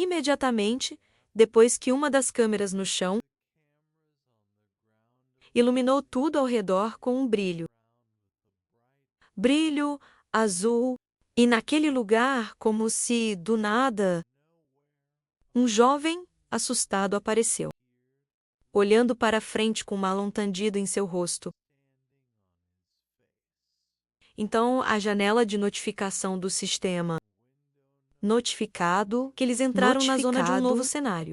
imediatamente, depois que uma das câmeras no chão iluminou tudo ao redor com um brilho. Brilho azul, e naquele lugar, como se, do nada, um jovem assustado apareceu, olhando para a frente com mal entendido em seu rosto. Então, a janela de notificação do sistema notificado que eles entraram na zona de um novo cenário.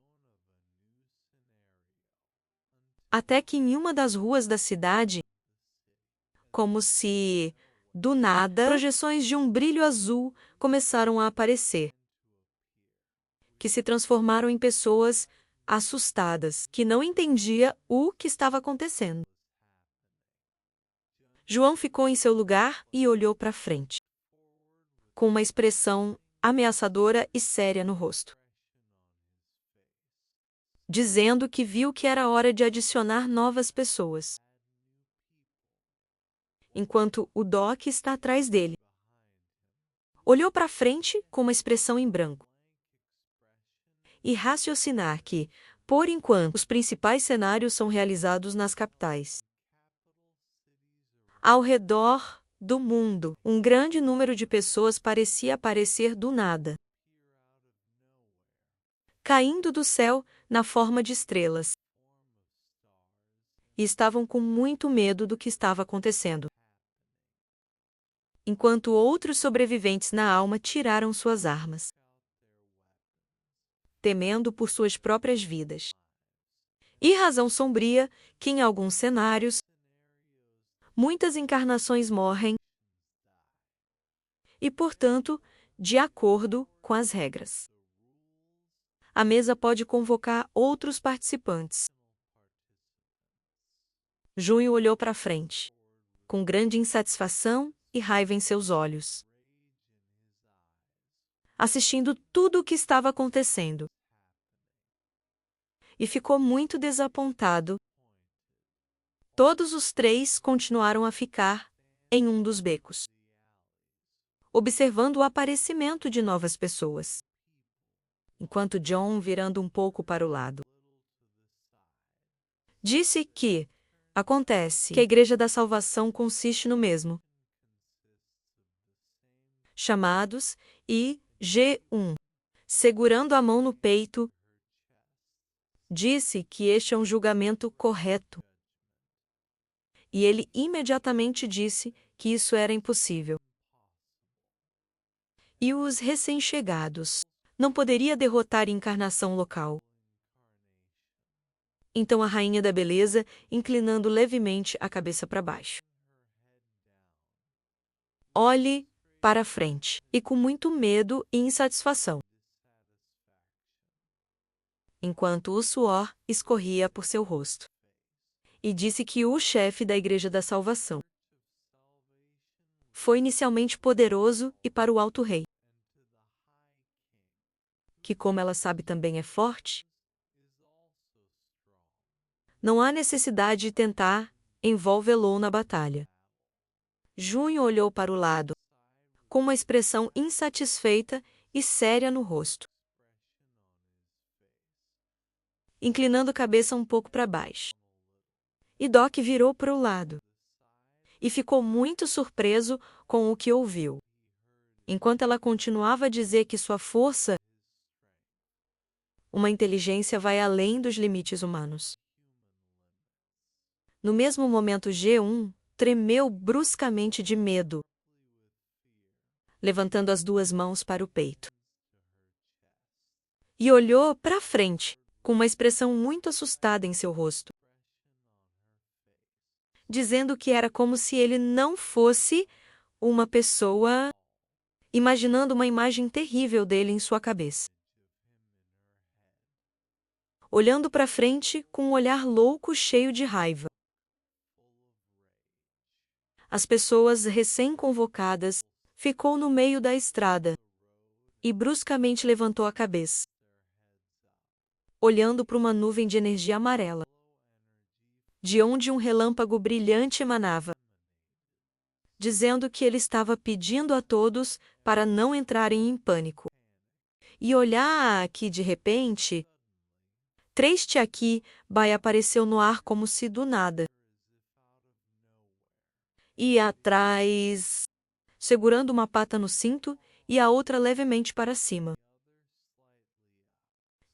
Até que em uma das ruas da cidade, como se, do nada, projeções de um brilho azul começaram a aparecer, que se transformaram em pessoas assustadas, que não entendia o que estava acontecendo. João ficou em seu lugar e olhou para frente, com uma expressão ameaçadora e séria no rosto, dizendo que viu que era hora de adicionar novas pessoas, enquanto o Doc está atrás dele. Olhou para frente com uma expressão em branco e raciocinar que, por enquanto, os principais cenários são realizados nas capitais. Ao redor do mundo, um grande número de pessoas parecia aparecer do nada, caindo do céu na forma de estrelas. E estavam com muito medo do que estava acontecendo, enquanto outros sobreviventes na alma tiraram suas armas, temendo por suas próprias vidas. E razão sombria que em alguns cenários, muitas encarnações morrem e, portanto, de acordo com as regras, a mesa pode convocar outros participantes. Junho olhou para frente, com grande insatisfação e raiva em seus olhos, assistindo tudo o que estava acontecendo. E ficou muito desapontado. Todos os três continuaram a ficar em um dos becos, observando o aparecimento de novas pessoas, enquanto John, virando um pouco para o lado, disse que acontece que a Igreja da Salvação consiste no mesmo. Chamados e G1, segurando a mão no peito, disse que este é um julgamento correto. E ele imediatamente disse que isso era impossível. E os recém-chegados não poderia derrotar a encarnação local. Então a rainha da beleza, inclinando levemente a cabeça para baixo. Olhe para frente, e com muito medo e insatisfação, enquanto o suor escorria por seu rosto. E disse que o chefe da Igreja da Salvação foi inicialmente poderoso e para o alto rei, que como ela sabe também é forte, não há necessidade de tentar envolvê-lo na batalha. Junho olhou para o lado, com uma expressão insatisfeita e séria no rosto, inclinando a cabeça um pouco para baixo. E Doc virou para o lado e ficou muito surpreso com o que ouviu, enquanto ela continuava a dizer que sua força, uma inteligência vai além dos limites humanos. No mesmo momento, G1 tremeu bruscamente de medo, levantando as duas mãos para o peito. E olhou para frente, com uma expressão muito assustada em seu rosto, dizendo que era como se ele não fosse uma pessoa, imaginando uma imagem terrível dele em sua cabeça. Olhando para frente com um olhar louco cheio de raiva. As pessoas recém-convocadas ficou no meio da estrada e bruscamente levantou a cabeça, olhando para uma nuvem de energia amarela, de onde um relâmpago brilhante emanava, dizendo que ele estava pedindo a todos para não entrarem em pânico e olhar que, de repente, 3 Tiaqui Bai apareceu no ar como se do nada. E atrás, segurando uma pata no cinto e a outra levemente para cima.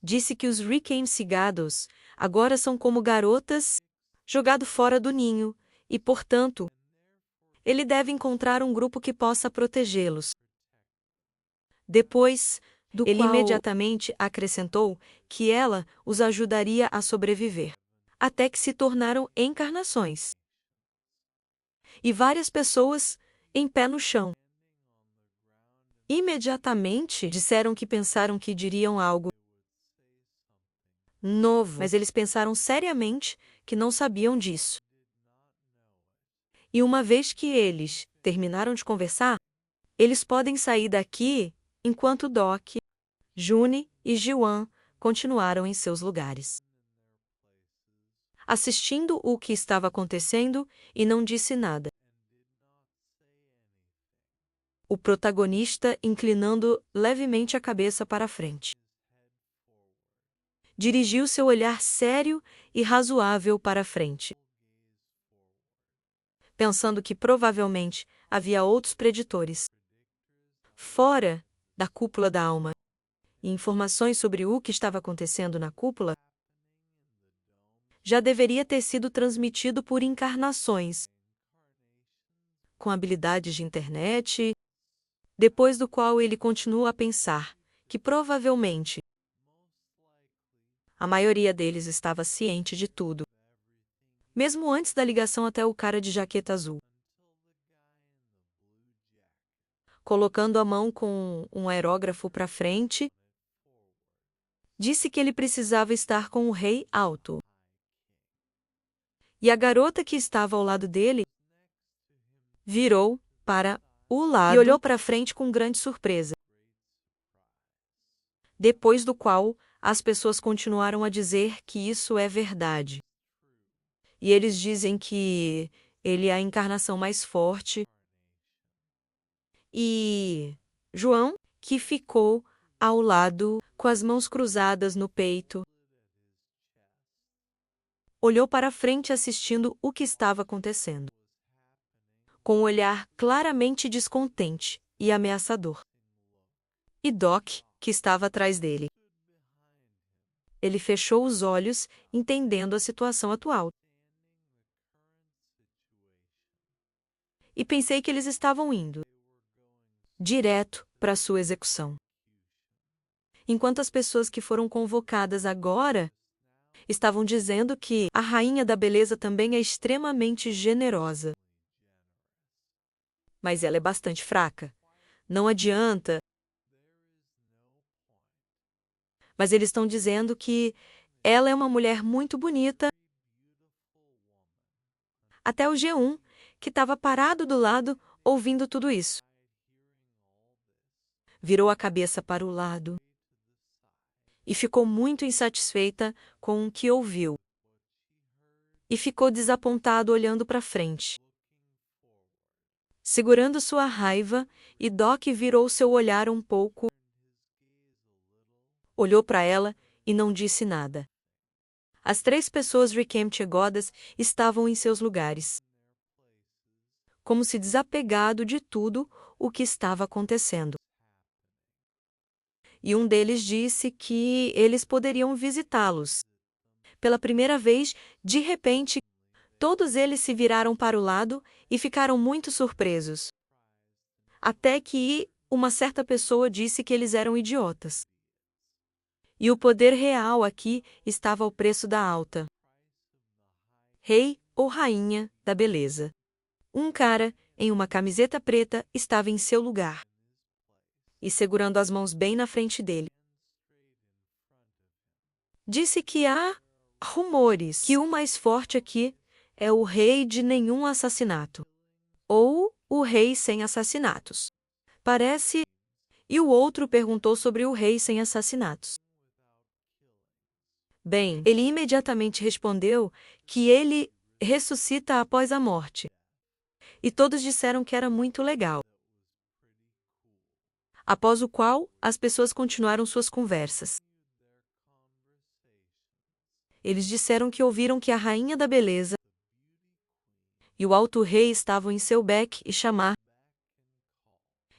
Disse que os recém-cigados agora são como garotas jogado fora do ninho e, portanto, ele deve encontrar um grupo que possa protegê-los. Depois ele imediatamente acrescentou que ela os ajudaria a sobreviver, até que se tornaram encarnações. E várias pessoas em pé no chão. Imediatamente disseram que pensaram que diriam algo novo, mas eles pensaram seriamente que não sabiam disso. E uma vez que eles terminaram de conversar, eles podem sair daqui enquanto Doc, June e Ji-Wan continuaram em seus lugares, assistindo o que estava acontecendo e não disse nada. O protagonista inclinando levemente a cabeça para a frente. Dirigiu seu olhar sério e razoável para a frente, pensando que provavelmente havia outros preditores fora da cúpula da alma, e informações sobre o que estava acontecendo na cúpula já deveria ter sido transmitido por encarnações com habilidades de internet, depois do qual ele continua a pensar que provavelmente a maioria deles estava ciente de tudo, mesmo antes da ligação até o cara de jaqueta azul. Colocando a mão com um aerógrafo para frente, disse que ele precisava estar com o rei alto. E a garota que estava ao lado dele virou para o lado e olhou para frente com grande surpresa. Depois do qual, as pessoas continuaram a dizer que isso é verdade. E eles dizem que ele é a encarnação mais forte. E João, que ficou ao lado, com as mãos cruzadas no peito, olhou para frente assistindo o que estava acontecendo, com um olhar claramente descontente e ameaçador. E Doc, que estava atrás dele. Ele fechou os olhos, entendendo a situação atual. E pensei que eles estavam indo direto para sua execução. Enquanto as pessoas que foram convocadas agora estavam dizendo que a rainha da beleza também é extremamente generosa. Mas ela é bastante fraca. Não adianta. Mas eles estão dizendo que ela é uma mulher muito bonita. Até o G1, que estava parado do lado, ouvindo tudo isso, virou a cabeça para o lado e ficou muito insatisfeita com o que ouviu. E ficou desapontado olhando para frente, segurando sua raiva, e Doc virou seu olhar um pouco, olhou para ela e não disse nada. As 3 pessoas recém-chegadas estavam em seus lugares, como se desapegado de tudo o que estava acontecendo. E um deles disse que eles poderiam visitá-los. Pela primeira vez, de repente, todos eles se viraram para o lado e ficaram muito surpresos. Até que uma certa pessoa disse que eles eram idiotas. E o poder real aqui estava ao preço da alta. Rei ou rainha da beleza. Um cara, em uma camiseta preta, estava em seu lugar e segurando as mãos bem na frente dele. Disse que há rumores que o mais forte aqui é o rei de nenhum assassinato, ou o rei sem assassinatos. Parece. E o outro perguntou sobre o rei sem assassinatos. Bem, ele imediatamente respondeu que ele ressuscita após a morte. E todos disseram que era muito legal. após o qual as pessoas continuaram suas conversas. Eles disseram que ouviram que a rainha da beleza e o alto rei estavam em seu beck e chamar.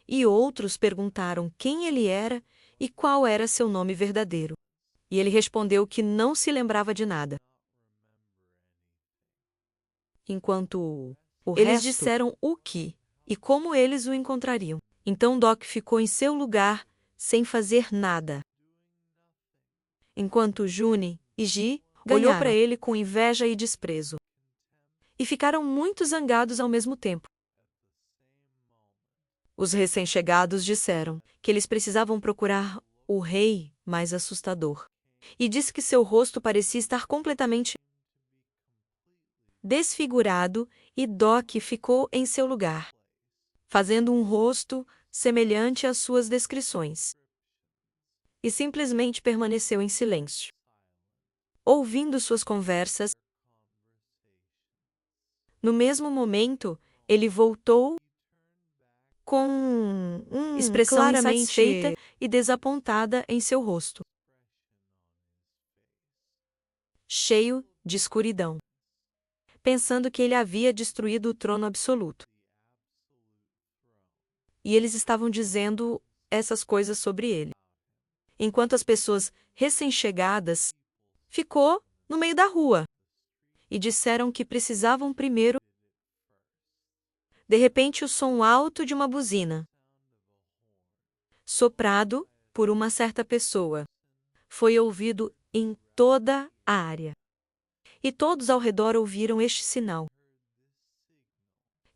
E outros perguntaram quem ele era e qual era seu nome verdadeiro. E ele respondeu que não se lembrava de nada. Enquanto eles disseram o que e como eles o encontrariam. Então Doc ficou em seu lugar, sem fazer nada. Enquanto June e Ji olhou para ele com inveja e desprezo. E ficaram muito zangados ao mesmo tempo. Os recém-chegados disseram que eles precisavam procurar o rei mais assustador. E disse que seu rosto parecia estar completamente desfigurado e Doc ficou em seu lugar, fazendo um rosto semelhante às suas descrições. E simplesmente permaneceu em silêncio, ouvindo suas conversas. No mesmo momento, ele voltou com uma expressão claramente insatisfeita e desapontada em seu rosto, cheio de escuridão, pensando que ele havia destruído o trono absoluto. E eles estavam dizendo essas coisas sobre ele, enquanto as pessoas recém-chegadas ficou no meio da rua e disseram que precisavam primeiro. De repente, o som alto de uma buzina, soprado por uma certa pessoa, foi ouvido em toda a área. E todos ao redor ouviram este sinal,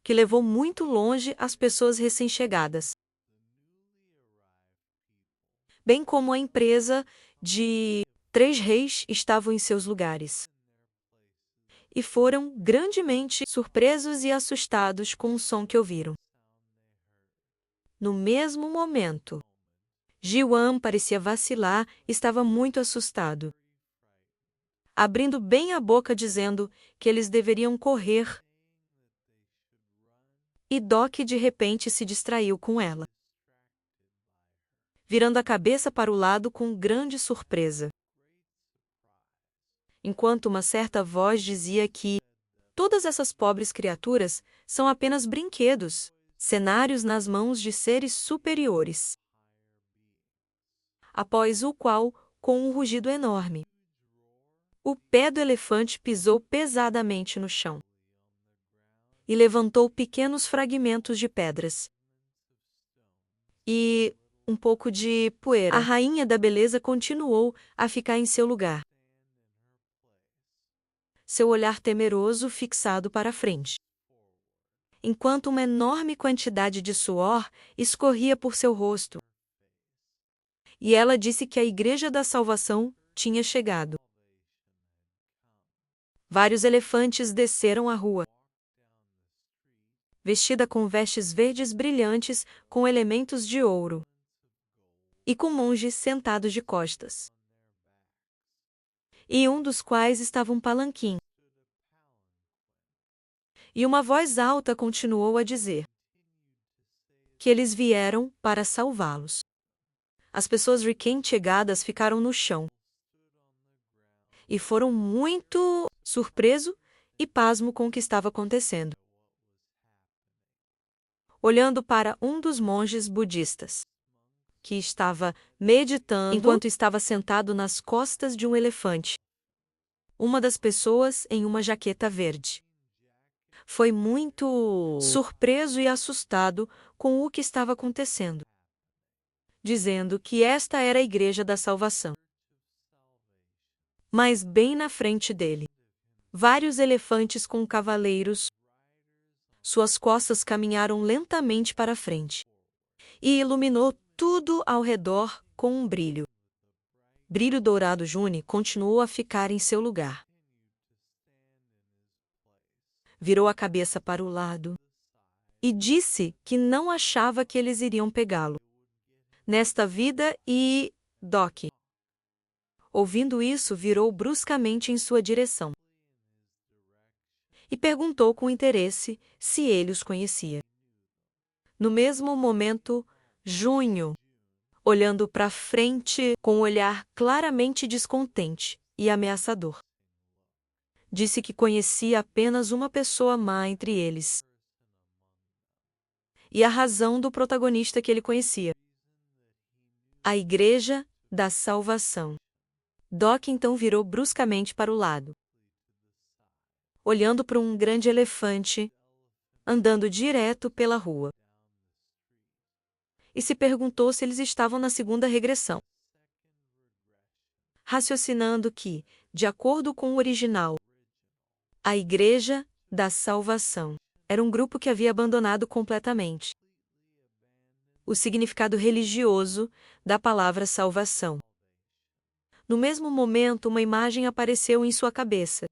que levou muito longe as pessoas recém-chegadas, bem como a empresa de 3 reis estavam em seus lugares. E foram grandemente surpresos e assustados com o som que ouviram. No mesmo momento, Ji-wan parecia vacilar e estava muito assustado, abrindo bem a boca dizendo que eles deveriam correr. E Doc de repente se distraiu com ela, virando a cabeça para o lado com grande surpresa. Enquanto uma certa voz dizia que todas essas pobres criaturas são apenas brinquedos, cenários nas mãos de seres superiores. Após o qual, com um rugido enorme, o pé do elefante pisou pesadamente no chão e levantou pequenos fragmentos de pedras e um pouco de poeira. A rainha da beleza continuou a ficar em seu lugar, seu olhar temeroso fixado para a frente, enquanto uma enorme quantidade de suor escorria por seu rosto. E ela disse que a Igreja da Salvação tinha chegado. Vários elefantes desceram a rua, vestida com vestes verdes brilhantes com elementos de ouro, e com monges sentados de costas, e um dos quais estava um palanquim. E uma voz alta continuou a dizer que eles vieram para salvá-los. As pessoas recém-chegadas ficaram no chão e foram muito surpresos e pasmo com o que estava acontecendo, olhando para um dos monges budistas, que estava meditando enquanto estava sentado nas costas de um elefante. Uma das pessoas em uma jaqueta verde foi muito surpreso e assustado com o que estava acontecendo, dizendo que esta era a Igreja da Salvação. Mas bem na frente dele, vários elefantes com cavaleiros, suas costas caminharam lentamente para frente e iluminou tudo ao redor com um brilho. Brilho dourado. June continuou a ficar em seu lugar. Virou a cabeça para o lado e disse que não achava que eles iriam pegá-lo nesta vida e Doc, ouvindo isso, virou bruscamente em sua direção e perguntou com interesse se ele os conhecia. No mesmo momento, Junho olhando para frente com um olhar claramente descontente e ameaçador. Disse que conhecia apenas uma pessoa má entre eles. E a razão do protagonista que ele conhecia: a Igreja da Salvação. Doc então virou bruscamente para o lado, olhando para um grande elefante andando direto pela rua. E se perguntou se eles estavam na segunda regressão, raciocinando que, de acordo com o original, a Igreja da Salvação era um grupo que havia abandonado completamente o significado religioso da palavra salvação. No mesmo momento, uma imagem apareceu em sua cabeça,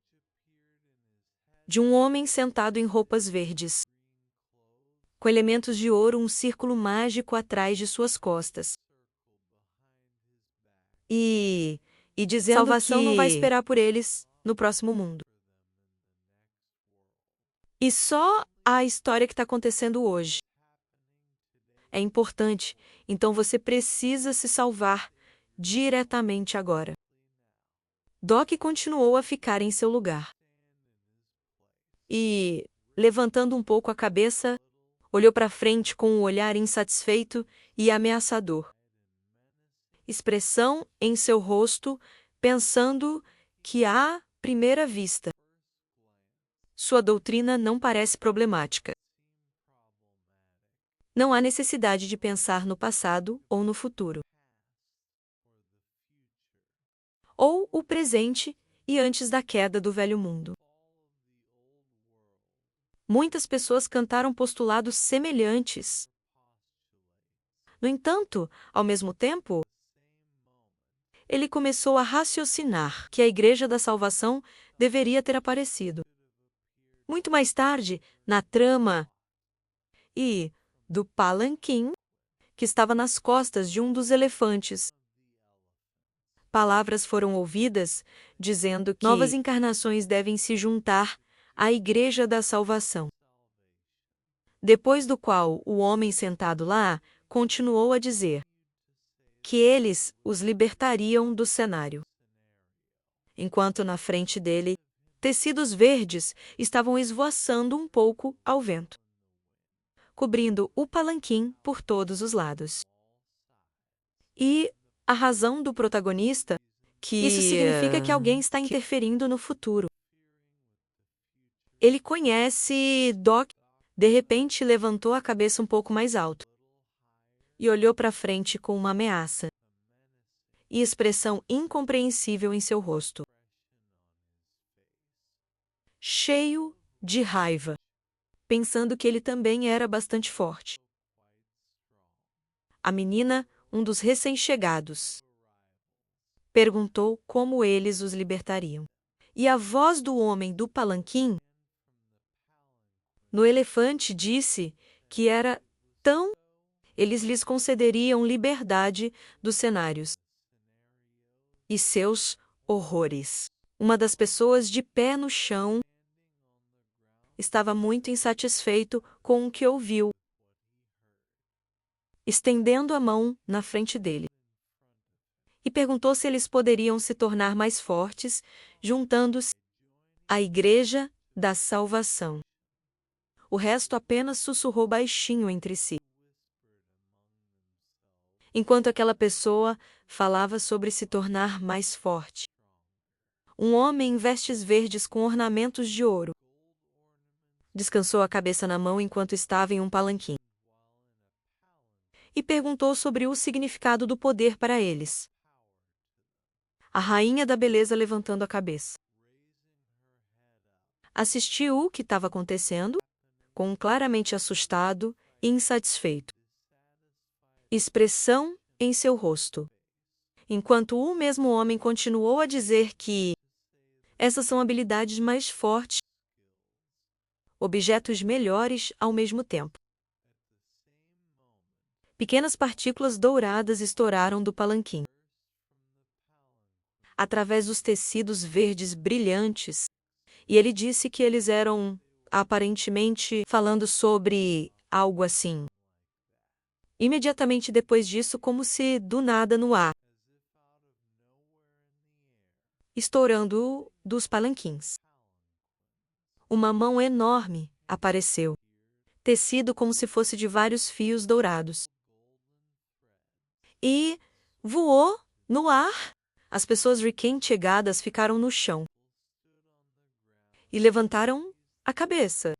de um homem sentado em roupas verdes, com elementos de ouro, um círculo mágico atrás de suas costas. E dizendo salvação que não vai esperar por eles no próximo mundo. E só a história que está acontecendo hoje é importante, então você precisa se salvar diretamente agora. Doc continuou a ficar em seu lugar. E, levantando um pouco a cabeça, olhou para frente com um olhar insatisfeito e ameaçador. Expressão em seu rosto, pensando que, à primeira vista, sua doutrina não parece problemática. Não há necessidade de pensar no passado ou no futuro, ou o presente e antes da queda do velho mundo. Muitas pessoas cantaram postulados semelhantes. No entanto, ao mesmo tempo, ele começou a raciocinar que a Igreja da Salvação deveria ter aparecido muito mais tarde na trama e do palanquim que estava nas costas de um dos elefantes. Palavras foram ouvidas dizendo que novas encarnações devem se juntar à Igreja da Salvação. Depois do qual o homem sentado lá continuou a dizer que eles os libertariam do cenário, enquanto na frente dele tecidos verdes estavam esvoaçando um pouco ao vento, cobrindo o palanquim por todos os lados. E a razão do protagonista, que isso significa que alguém está interferindo no futuro. Ele conhece Doc. De repente levantou a cabeça um pouco mais alto e olhou para frente com uma ameaça e expressão incompreensível em seu rosto, cheio de raiva, pensando que ele também era bastante forte. A menina, um dos recém-chegados, perguntou como eles os libertariam. E a voz do homem do palanquim no elefante disse que era tão... Eles lhes concederiam liberdade dos cenários e seus horrores. Uma das pessoas de pé no chão estava muito insatisfeito com o que ouviu, estendendo a mão na frente dele. E perguntou se eles poderiam se tornar mais fortes, juntando-se à Igreja da Salvação. O resto apenas sussurrou baixinho entre si, enquanto aquela pessoa falava sobre se tornar mais forte. Um homem em vestes verdes com ornamentos de ouro descansou a cabeça na mão enquanto estava em um palanquim e perguntou sobre o significado do poder para eles. A rainha da beleza levantando a cabeça assistiu o que estava acontecendo, com um claramente assustado e insatisfeito expressão em seu rosto, enquanto o mesmo homem continuou a dizer que essas são habilidades mais fortes, objetos melhores ao mesmo tempo. Pequenas partículas douradas estouraram do palanquim, através dos tecidos verdes brilhantes, e ele disse que eles eram, aparentemente, falando sobre algo assim. Imediatamente depois disso, como se do nada no ar, estourando dos palanquins. Uma mão enorme apareceu, tecido como se fosse de vários fios dourados. E voou no ar. As pessoas recém-chegadas ficaram no chão e levantaram a cabeça,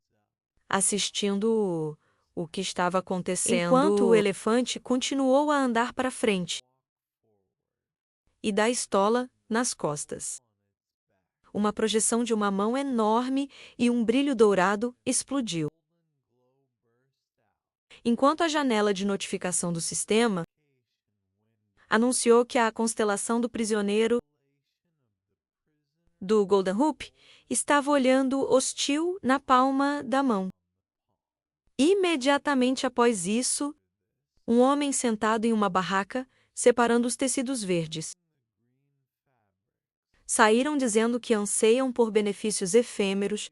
assistindo o que estava acontecendo, enquanto o elefante continuou a andar para frente e da estola nas costas. Uma projeção de uma mão enorme e um brilho dourado explodiu. Enquanto a janela de notificação do sistema anunciou que a constelação do prisioneiro do Golden Hoop estava olhando hostil na palma da mão. Imediatamente após isso, um homem sentado em uma barraca, separando os tecidos verdes. Saíram dizendo que anseiam por benefícios efêmeros,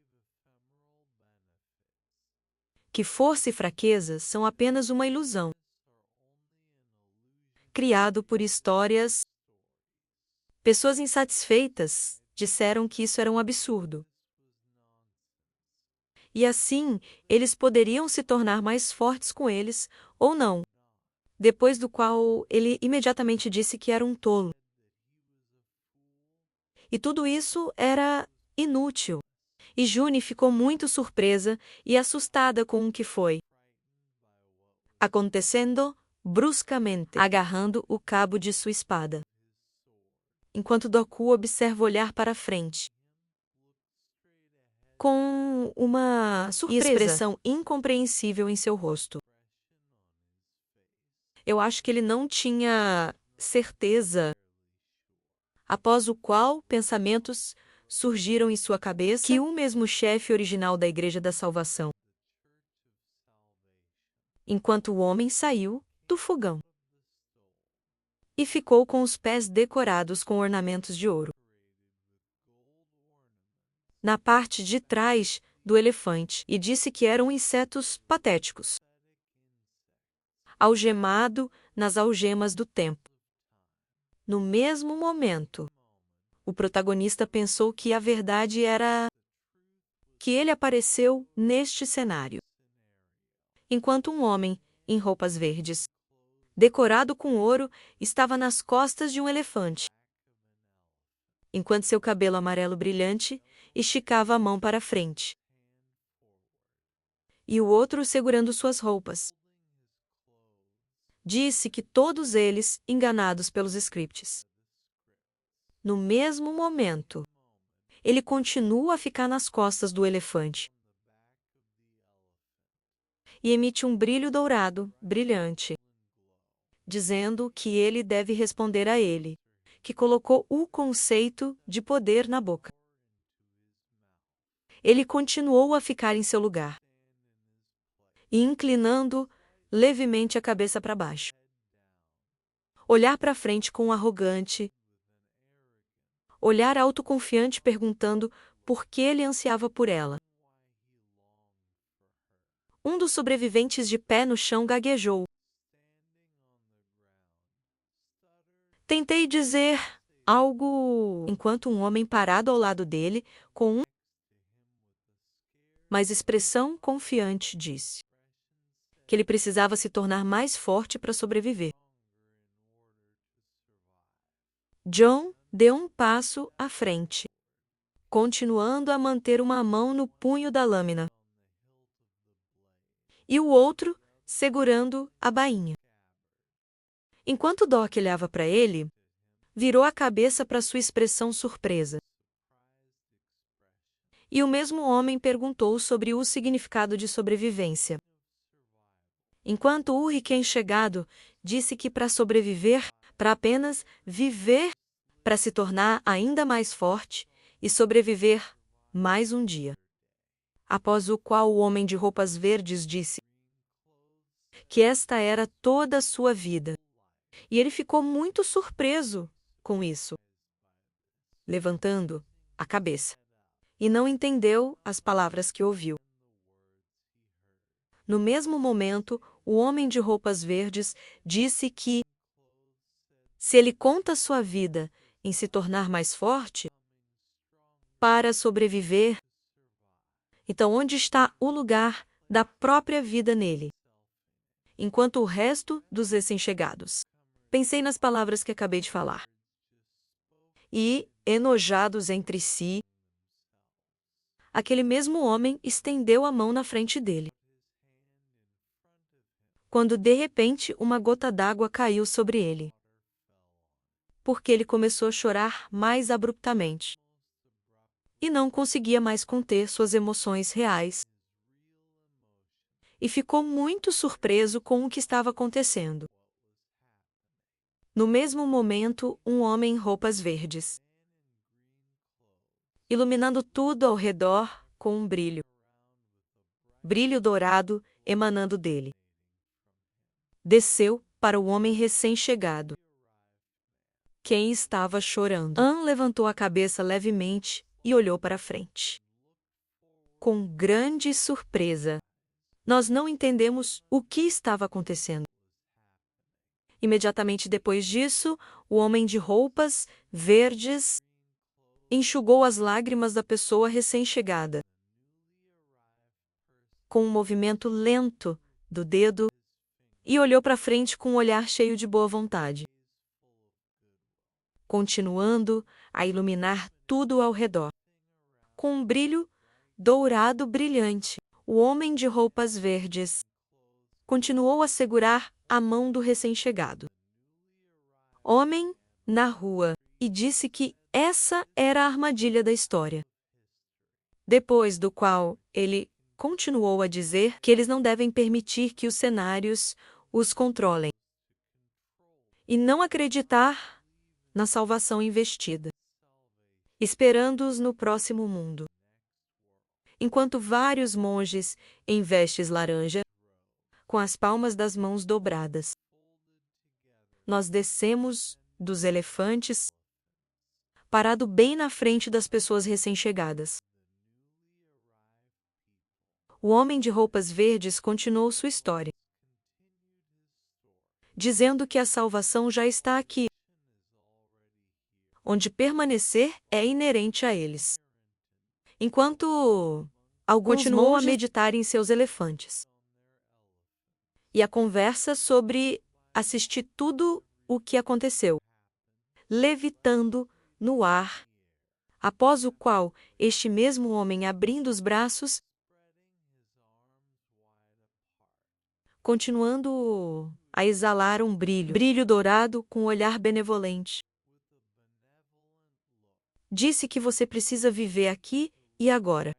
que força e fraqueza são apenas uma ilusão, criado por histórias. Pessoas insatisfeitas disseram que isso era um absurdo. E assim, eles poderiam se tornar mais fortes com eles, ou não. Depois do qual ele imediatamente disse que era um tolo. E tudo isso era inútil. E June ficou muito surpresa e assustada com o que foi acontecendo bruscamente, agarrando o cabo de sua espada. Enquanto Doku observa olhar para frente, com uma surpresa e expressão incompreensível em seu rosto. Eu acho que ele não tinha certeza, após o qual pensamentos surgiram em sua cabeça que o mesmo chefe original da Igreja da Salvação, enquanto o homem saiu do fogão e ficou com os pés decorados com ornamentos de ouro. Na parte de trás do elefante, e disse que eram insetos patéticos, algemado nas algemas do tempo. No mesmo momento, o protagonista pensou que a verdade era que ele apareceu neste cenário, enquanto um homem, em roupas verdes, decorado com ouro, estava nas costas de um elefante, enquanto seu cabelo amarelo brilhante esticava a mão para frente, e o outro segurando suas roupas. Disse que todos eles enganados pelos scripts. No mesmo momento, ele continua a ficar nas costas do elefante e emite um brilho dourado, brilhante, dizendo que ele deve responder a ele, que colocou o conceito de poder na boca. Ele continuou a ficar em seu lugar e inclinando levemente a cabeça para baixo. Olhar para frente com um arrogante, olhar autoconfiante perguntando por que ele ansiava por ela. Um dos sobreviventes de pé no chão gaguejou. Tentei dizer algo enquanto um homem parado ao lado dele, com mas expressão confiante disse que ele precisava se tornar mais forte para sobreviver. John deu um passo à frente, continuando a manter uma mão no punho da lâmina e o outro segurando a bainha. Enquanto Doc olhava para ele, virou a cabeça para sua expressão surpresa. E o mesmo homem perguntou sobre o significado de sobrevivência. Enquanto o recém-chegado disse que para sobreviver, para apenas viver, para se tornar ainda mais forte e sobreviver mais um dia. Após o qual o homem de roupas verdes disse que esta era toda a sua vida. E ele ficou muito surpreso com isso, levantando a cabeça, e não entendeu as palavras que ouviu. No mesmo momento, o homem de roupas verdes disse que, se ele conta sua vida em se tornar mais forte, para sobreviver, então onde está o lugar da própria vida nele, enquanto o resto dos recém-chegados? Pensei nas palavras que acabei de falar. E, enojados entre si, aquele mesmo homem estendeu a mão na frente dele. Quando de repente uma gota d'água caiu sobre ele, porque ele começou a chorar mais abruptamente e não conseguia mais conter suas emoções reais. E ficou muito surpreso com o que estava acontecendo. No mesmo momento, um homem em roupas verdes, iluminando tudo ao redor com um brilho dourado emanando dele, desceu para o homem recém-chegado, quem estava chorando. Anne levantou a cabeça levemente e olhou para frente. Com grande surpresa, nós não entendemos o que estava acontecendo. Imediatamente depois disso, o homem de roupas verdes enxugou as lágrimas da pessoa recém-chegada, com um movimento lento do dedo, e olhou para frente com um olhar cheio de boa vontade, continuando a iluminar tudo ao redor. Com um brilho dourado brilhante, o homem de roupas verdes continuou a segurar a mão do recém-chegado homem na rua e disse que essa era a armadilha da história. Depois do qual ele continuou a dizer que eles não devem permitir que os cenários os controlem e não acreditar na salvação investida, esperando-os no próximo mundo. Enquanto vários monges em vestes laranja, com as palmas das mãos dobradas, nós descemos dos elefantes, parado bem na frente das pessoas recém-chegadas. O homem de roupas verdes continuou sua história, dizendo que a salvação já está aqui, onde permanecer é inerente a eles. Enquanto alguns continuou a meditar em seus elefantes. E a conversa sobre assistir tudo o que aconteceu, levitando no ar, após o qual este mesmo homem, abrindo os braços, continuando a exalar um brilho dourado com um olhar benevolente, disse que você precisa viver aqui e agora.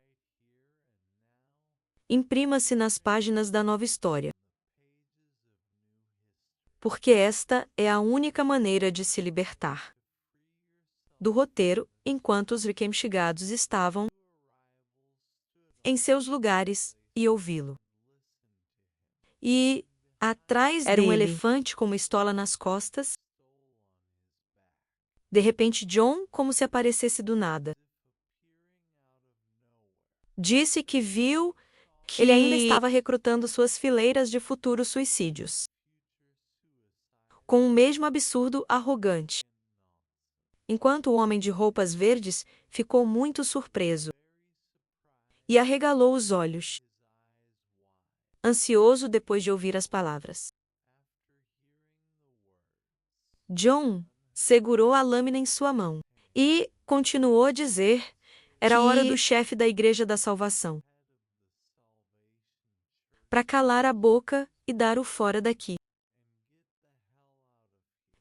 Imprima-se nas páginas da nova história, porque esta é a única maneira de se libertar do roteiro enquanto os recém-chegados estavam em seus lugares e ouvi-lo. E, atrás era um elefante com uma estola nas costas. De repente, John, como se aparecesse do nada, disse que viu que ele ainda estava recrutando suas fileiras de futuros suicídios, com o mesmo absurdo arrogante. Enquanto o homem de roupas verdes ficou muito surpreso e arregalou os olhos, ansioso depois de ouvir as palavras. John segurou a lâmina em sua mão e continuou a dizer: era a hora do chefe da Igreja da Salvação para calar a boca e dar o fora daqui.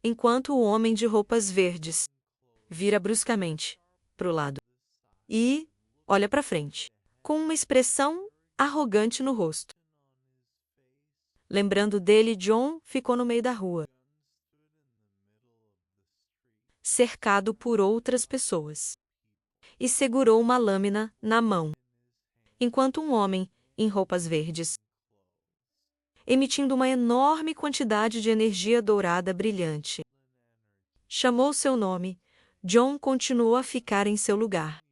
Enquanto o homem de roupas verdes vira bruscamente para o lado e olha para frente, com uma expressão arrogante no rosto. Lembrando dele, John ficou no meio da rua, cercado por outras pessoas, e segurou uma lâmina na mão, enquanto um homem em roupas verdes, emitindo uma enorme quantidade de energia dourada brilhante, chamou seu nome. John continuou a ficar em seu lugar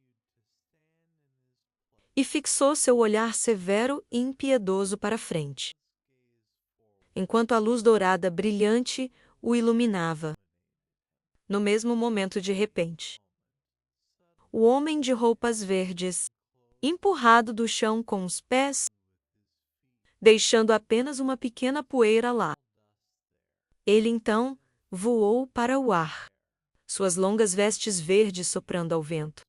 e fixou seu olhar severo e impiedoso para frente. enquanto a luz dourada brilhante o iluminava. No mesmo momento, de repente, o homem de roupas verdes, empurrado do chão com os pés, deixando apenas uma pequena poeira lá. Ele então voou para o ar, suas longas vestes verdes soprando ao vento,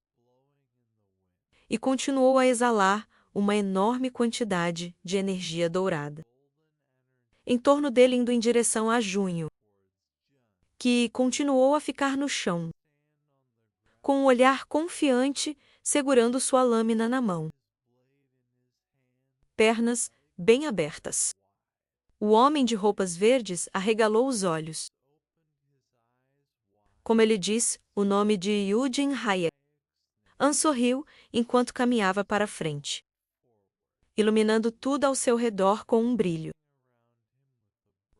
e continuou a exalar uma enorme quantidade de energia dourada. Em torno dele, indo em direção a Junho, que continuou a ficar no chão, com um olhar confiante, segurando sua lâmina na mão. Pernas bem abertas. O homem de roupas verdes arregalou os olhos. Como ele disse o nome de Eugene Hayek, Anne sorriu enquanto caminhava para frente, iluminando tudo ao seu redor com um brilho.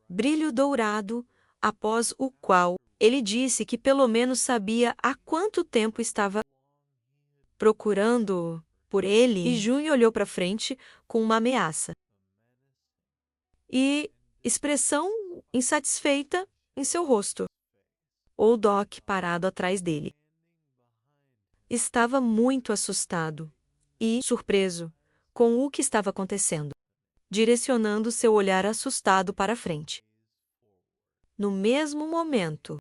Brilho dourado, após o qual ele disse que pelo menos sabia há quanto tempo estava procurando por ele, e Junho olhou para frente com uma ameaça e expressão insatisfeita em seu rosto. O Doc, parado atrás dele, estava muito assustado e surpreso com o que estava acontecendo, direcionando seu olhar assustado para frente. No mesmo momento,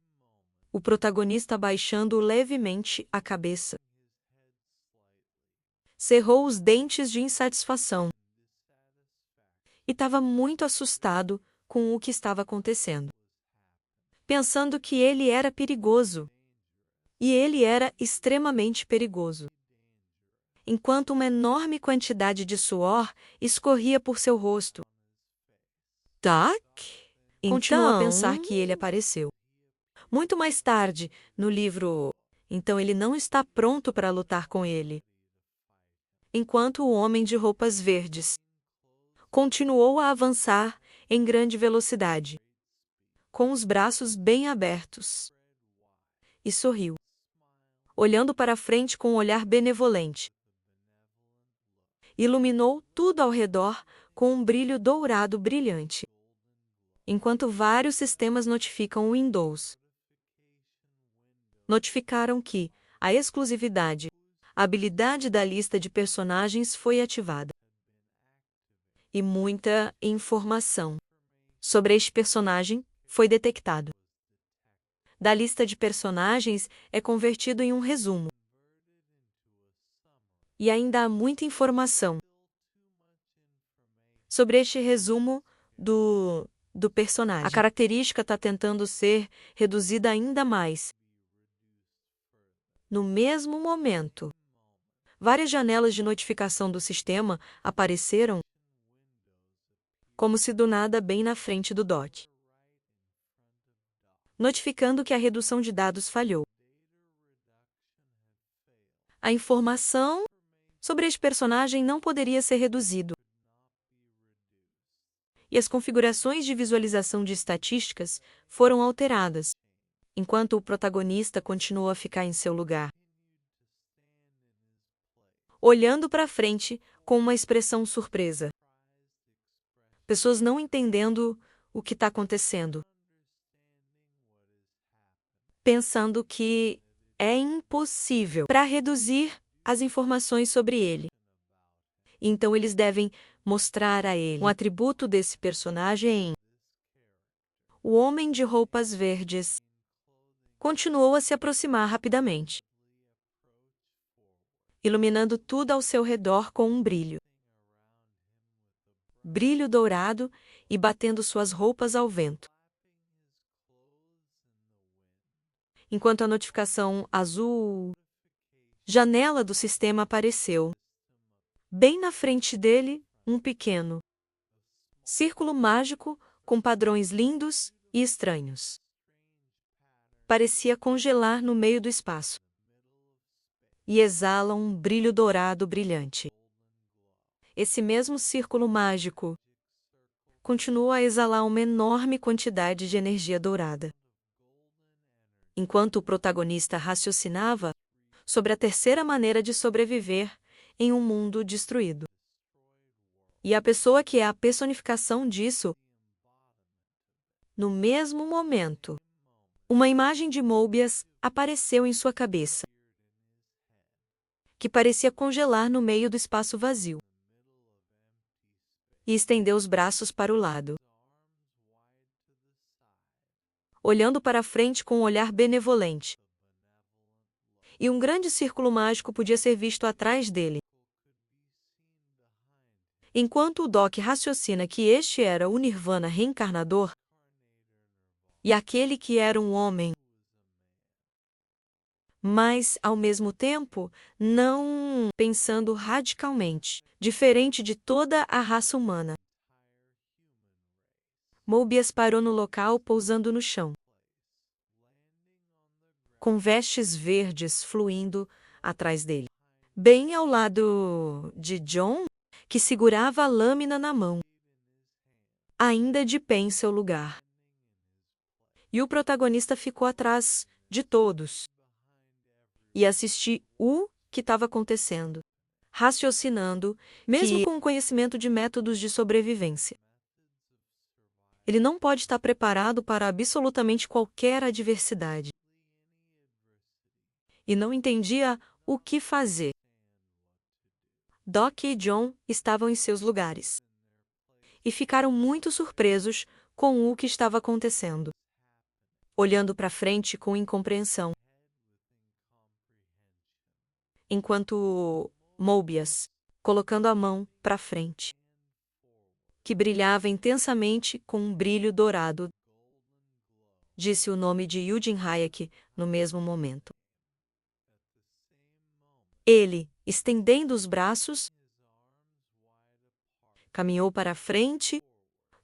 o protagonista, abaixando levemente a cabeça, cerrou os dentes de insatisfação e estava muito assustado com o que estava acontecendo, pensando que ele era perigoso. E ele era extremamente perigoso. Enquanto uma enorme quantidade de suor escorria por seu rosto. Doc? Continuou a pensar que ele apareceu. Muito mais tarde, no livro, então ele não está pronto para lutar com ele. Enquanto o homem de roupas verdes continuou a avançar em grande velocidade, com os braços bem abertos, e sorriu, olhando para frente com um olhar benevolente. Iluminou tudo ao redor com um brilho dourado brilhante, enquanto vários sistemas notificam o Windows. Notificaram que a exclusividade, a habilidade da lista de personagens foi ativada. E muita informação sobre este personagem foi detectado. Da lista de personagens é convertido em um resumo. E ainda há muita informação sobre este resumo do personagem. A característica está tentando ser reduzida ainda mais. No mesmo momento, várias janelas de notificação do sistema apareceram, como se do nada, bem na frente do Doc, notificando que a redução de dados falhou. A informação sobre este personagem não poderia ser reduzido. E as configurações de visualização de estatísticas foram alteradas, enquanto o protagonista continuou a ficar em seu lugar, olhando para frente com uma expressão surpresa. Pessoas não entendendo o que está acontecendo, pensando que é impossível para reduzir as informações sobre ele. Então eles devem mostrar a ele um atributo desse personagem. O homem de roupas verdes continuou a se aproximar rapidamente, iluminando tudo ao seu redor com um brilho dourado e batendo suas roupas ao vento. Enquanto a notificação azul janela do sistema apareceu, bem na frente dele, um pequeno círculo mágico com padrões lindos e estranhos. Parecia congelar no meio do espaço e exala um brilho dourado brilhante. Esse mesmo círculo mágico continuou a exalar uma enorme quantidade de energia dourada. Enquanto o protagonista raciocinava sobre a terceira maneira de sobreviver em um mundo destruído. E a pessoa que é a personificação disso No mesmo momento, uma imagem de Mobius apareceu em sua cabeça, que parecia congelar no meio do espaço vazio, e estendeu os braços para o lado, olhando para frente com um olhar benevolente. E um grande círculo mágico podia ser visto atrás dele. Enquanto o Doc raciocina que este era o Nirvana reencarnador, e aquele que era um homem, mas, ao mesmo tempo, não pensando radicalmente, diferente de toda a raça humana. Mobius parou no local, pousando no chão, com vestes verdes fluindo atrás dele, bem ao lado de John, que segurava a lâmina na mão, ainda de pé em seu lugar. E o protagonista ficou atrás de todos e assistiu o que estava acontecendo, raciocinando, mesmo com o conhecimento de métodos de sobrevivência. Ele não pode estar preparado para absolutamente qualquer adversidade. E não entendia o que fazer. Doc e John estavam em seus lugares. E ficaram muito surpresos com o que estava acontecendo, olhando para frente com incompreensão. Enquanto Mobius, colocando a mão para frente, que brilhava intensamente com um brilho dourado, disse o nome de Eugene Hayek no mesmo momento. Ele, estendendo os braços, caminhou para a frente,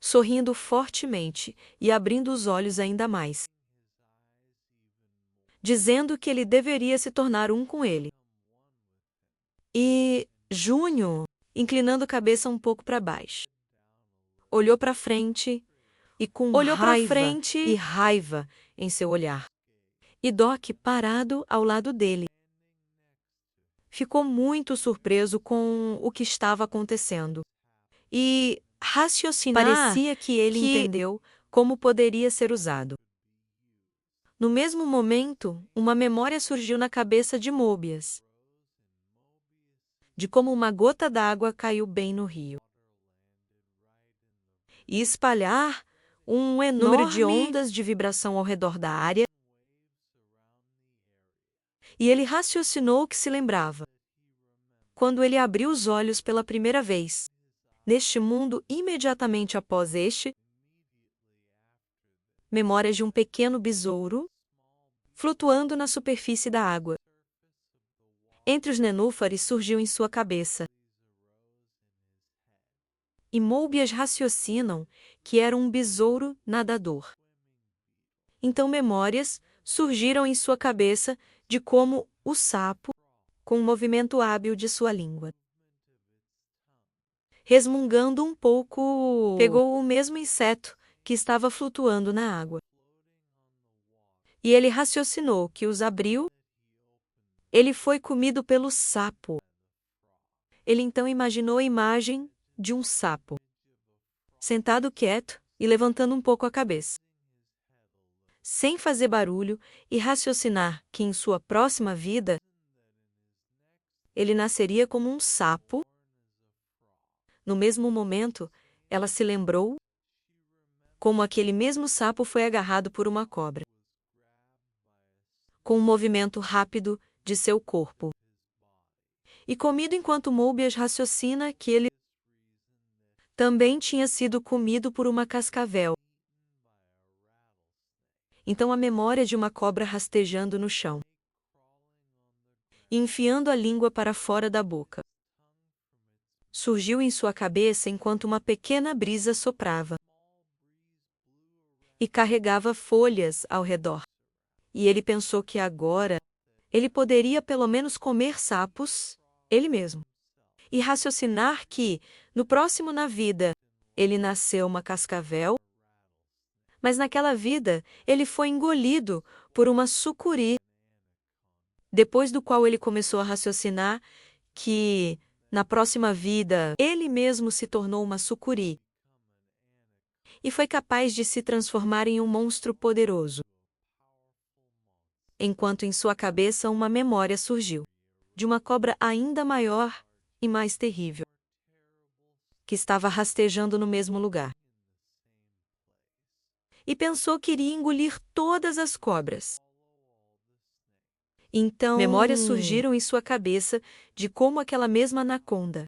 sorrindo fortemente e abrindo os olhos ainda mais, dizendo que ele deveria se tornar um com ele. E Júnior, inclinando a cabeça um pouco para baixo, olhou para frente e com raiva em seu olhar. E Doc parado ao lado dele. Ficou muito surpreso com o que estava acontecendo. E parecia que ele entendeu como poderia ser usado. No mesmo momento, uma memória surgiu na cabeça de Mobius, de como uma gota d'água caiu bem no rio, e espalhar um enorme número de ondas de vibração ao redor da área, e ele raciocinou que se lembrava, quando ele abriu os olhos pela primeira vez, neste mundo imediatamente após este, memórias de um pequeno besouro flutuando na superfície da água. Entre os nenúfares surgiu em sua cabeça. E Mobius raciocinam que era um besouro nadador. Então memórias surgiram em sua cabeça de como o sapo, com um movimento hábil de sua língua, resmungando um pouco, pegou o mesmo inseto que estava flutuando na água. E ele raciocinou que os abriu. Ele foi comido pelo sapo. Ele então imaginou a imagem de um sapo, sentado quieto e levantando um pouco a cabeça, sem fazer barulho, e raciocinar que em sua próxima vida ele nasceria como um sapo. No mesmo momento, ela se lembrou como aquele mesmo sapo foi agarrado por uma cobra, com um movimento rápido de seu corpo, e comido enquanto Mobius raciocina que ele também tinha sido comido por uma cascavel. Então a memória de uma cobra rastejando no chão, e enfiando a língua para fora da boca, surgiu em sua cabeça enquanto uma pequena brisa soprava e carregava folhas ao redor. E ele pensou que agora ele poderia pelo menos comer sapos, ele mesmo, e raciocinar que, no próximo na vida, ele nasceu uma cascavel, mas naquela vida ele foi engolido por uma sucuri, depois do qual ele começou a raciocinar que, na próxima vida, ele mesmo se tornou uma sucuri. e foi capaz de se transformar em um monstro poderoso. Enquanto em sua cabeça uma memória surgiu de uma cobra ainda maior e mais terrível, que estava rastejando no mesmo lugar. E pensou que iria engolir todas as cobras. Então, memórias surgiram em sua cabeça de como aquela mesma anaconda